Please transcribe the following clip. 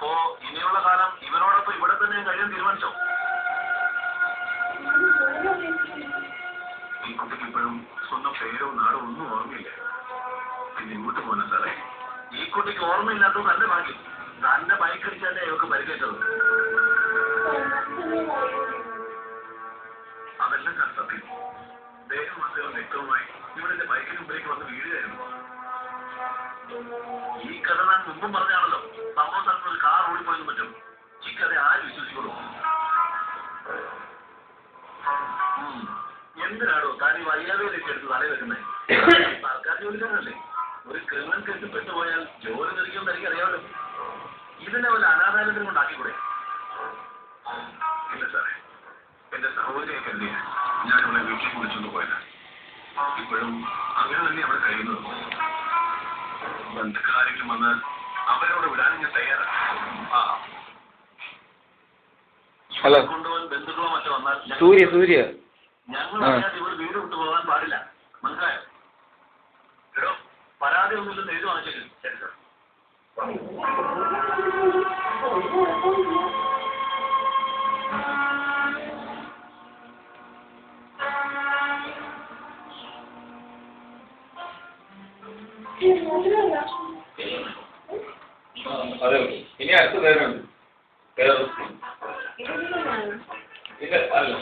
അപ്പോ ഇനിയുള്ള കാലം ഇവനോടൊപ്പം ഇവിടെ തന്നെ കഴിയാൻ തീരുമാനിച്ചോ? ഈ കുട്ടിക്ക് ഇപ്പോഴും സ്വന്തം പേരോ നാടോ ഒന്നും ഓർമ്മയില്ല. പിന്നെ ഇങ്ങോട്ട് പോകുന്ന സാറേ, ഈ കുട്ടിക്ക് ഓർമ്മയില്ലാത്തത് നല്ല ഭാഗ്യം. തന്റെ ബൈക്ക് അടിച്ചാലേ ഇവർക്ക് പരിക്കേറ്റത്. അതെല്ലാം സാർ സത്യം. ദേഹം മാത്രം വ്യക്തവുമായി ഇവിടെ ബൈക്കിന് മുമ്പിലേക്ക് വന്ന് വീഴുകയായിരുന്നു. ഈ കഥ ഞാൻ മുമ്പും പറഞ്ഞാണല്ലോ. സംഭവ സ്ഥലത്ത് ഒരു കാർ ഓടിപ്പോയെന്ന് പറ്റും. ഈ കഥ ആര് വിശ്വസിക്കുള്ളൂ? എന്തിനാണോ താൻ ഈ വയ്യാതെയൊക്കെ എടുത്ത് തലയിൽ വെക്കുന്നത്? സർക്കാർ ജോലിക്കാരനല്ലേ? ഒരു ക്രിമിനൽ കേസ് പെട്ടുപോയാൽ ജോലി നിൽക്കുമെന്ന് എനിക്ക് അറിയാമല്ലോ. ഇതിനെ വല്ല അനാഥാലയത്തിനും കൊണ്ടാക്കിക്കൂടെ? ഇല്ല സാറേ, എന്റെ സഹോദരിയെ കരുതി ഞാൻ ഇവിടെ വീട്ടിൽ കുളിച്ചൊന്ന് പോയത്. ഇപ്പോഴും അങ്ങനെ തന്നെ അവിടെ കഴിയുന്നത്. ബന്ധുക്കാരെങ്കിലും വന്ന് അവരോട് വിടാനും ഞാൻ തയ്യാറാണ്. കൊണ്ടുപോകാൻ ബന്ധുക്കളോ മറ്റോ വന്നാൽ ഞങ്ങൾ അറിയാതെ ഇവിടെ വീട് വിട്ടു പോകാൻ പാടില്ല. മനസ്സിലായോ? എടോ, പരാതി ഒന്നുമില്ലെന്ന് എഴുതി വാങ്ങിച്ചേക്കും. ശരി സാർ. അതെ, ഇനി അടുത്ത പേരുണ്ട്. ഇല്ല, അല്ല.